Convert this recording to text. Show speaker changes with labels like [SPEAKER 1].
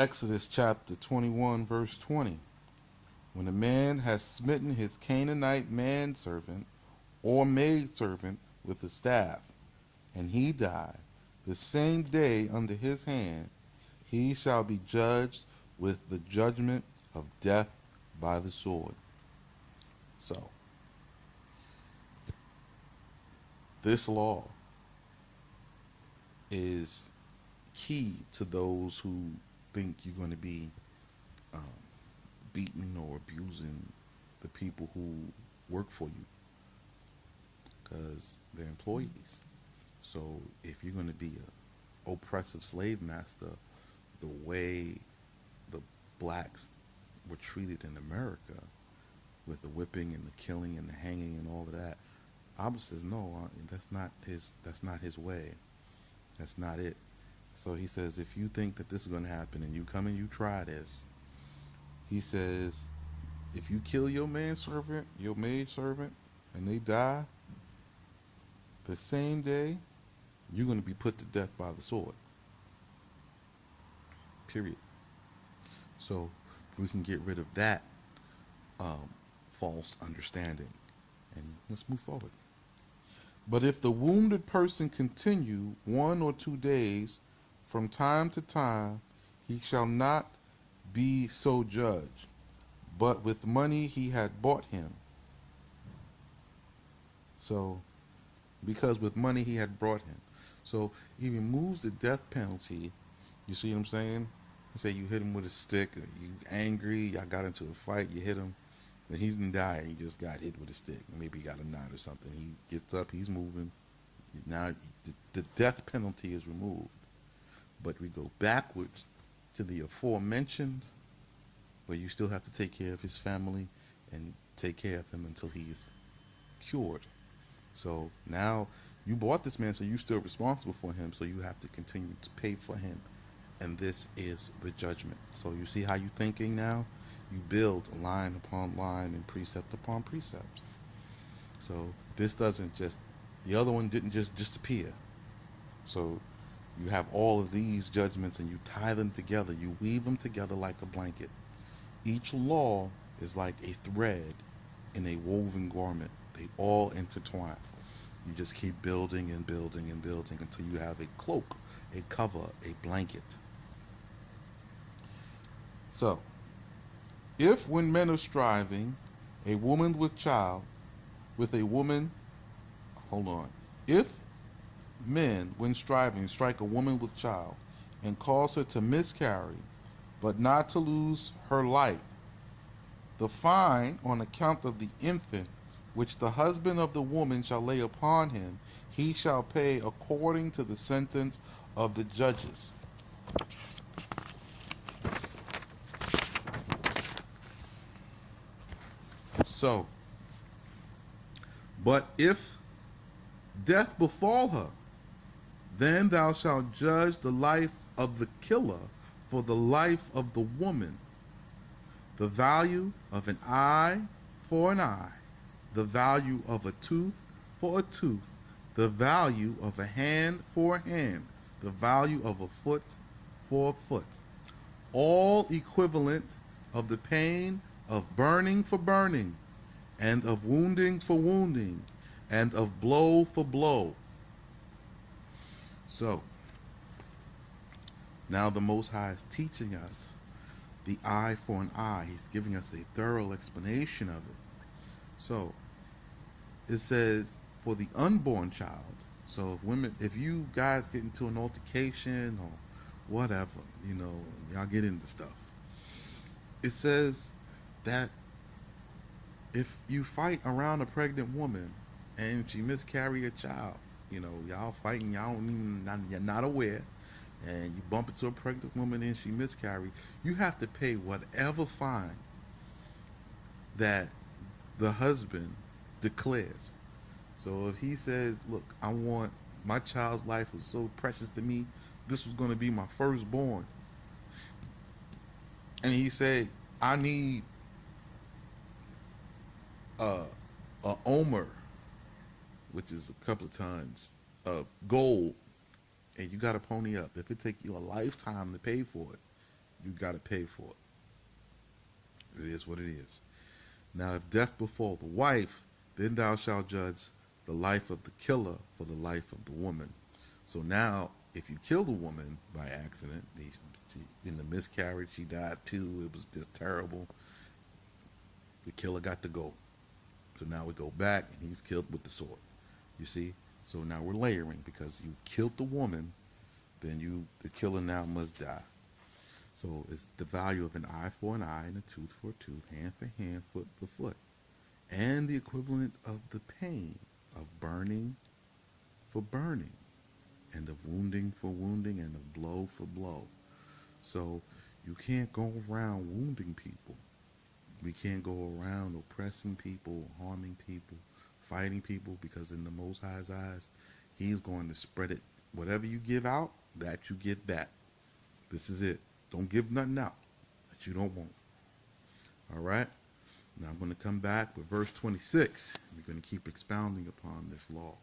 [SPEAKER 1] Exodus chapter 21, verse 20. When a man has smitten his Canaanite manservant or maidservant with a staff, and he die, the same day under his hand, he shall be judged with the judgment of death by the sword. So, this law is key to those who think you're going to be um, beating or abusing the people who work for you, because they're employees. So if you're going to be a oppressive slave master, the way the blacks were treated in America, with the whipping and the killing and the hanging and all of that, Abba says no, that's not his way. That's not it. So he says, if you think that this is going to happen and you come and you try this, he says, if you kill your manservant, your maidservant, and they die, the same day, you're going to be put to death by the sword. Period. So we can get rid of that false understanding. And let's move forward. But if the wounded person continue 1 or 2 days, from time to time, he shall not be so judged, but with money he had bought him. So, because with money he had brought him. So he removes the death penalty. You see what I'm saying? Say you hit him with a stick, or you angry, y'all got into a fight, you hit him, but he didn't die, he just got hit with a stick. Maybe he got a knot or something. He gets up, he's moving. Now the death penalty is removed. But we go backwards to the aforementioned, but you still have to take care of his family and take care of him until he is cured. So now you bought this man, so you're still responsible for him, so you have to continue to pay for him. And this is the judgment. So you see how you're thinking now? You build line upon line and precept upon precept. So this doesn't just, the other one didn't just disappear. So you have all of these judgments and you tie them together. You weave them together like a blanket. Each law is like a thread in a woven garment. They all intertwine. You just keep building and building and building until you have a cloak, a cover, a blanket. So, if when men are striving, a woman with child, with a woman, hold on. If men, when striving, strike a woman with child and cause her to miscarry, but not to lose her life, the fine on account of the infant which the husband of the woman shall lay upon him, he shall pay according to the sentence of the judges. So, but if death befall her, then thou shalt judge the life of the killer for the life of the woman, the value of an eye for an eye, the value of a tooth for a tooth, the value of a hand for a hand, the value of a foot for a foot, all equivalent of the pain of burning for burning, and of wounding for wounding, and of blow for blow. So, now the Most High is teaching us the eye for an eye. He's giving us a thorough explanation of it. So, it says, for the unborn child, so if you guys get into an altercation or whatever, y'all get into stuff. It says that if you fight around a pregnant woman and she miscarry a child, y'all fighting, you're not aware, and you bump into a pregnant woman and she miscarry, you have to pay whatever fine that the husband declares. So if he says, look, my child's life was so precious to me, this was going to be my firstborn, and he said, I need a omer, which is a couple of tons of gold, and you got to pony up. If it take you a lifetime to pay for it, You got to pay for it. It is what it is. Now, if death befall the wife, then thou shalt judge the life of the killer for the life of the woman. So now, if you kill the woman by accident, in the miscarriage, she died too. It was just terrible. The killer got to go. So now we go back, and he's killed with the sword. You see? So now we're layering because you killed the woman, then the killer now must die. So it's the value of an eye for an eye and a tooth for a tooth, hand for hand, foot for foot, and the equivalent of the pain of burning for burning, and of wounding for wounding, and of blow for blow. So you can't go around wounding people. We can't go around oppressing people, harming people, fighting people, because in the Most High's eyes, He's going to spread it. Whatever you give out, that you get back. This is it. Don't give nothing out that you don't want. All right? Now I'm going to come back with verse 26. We're going to keep expounding upon this law.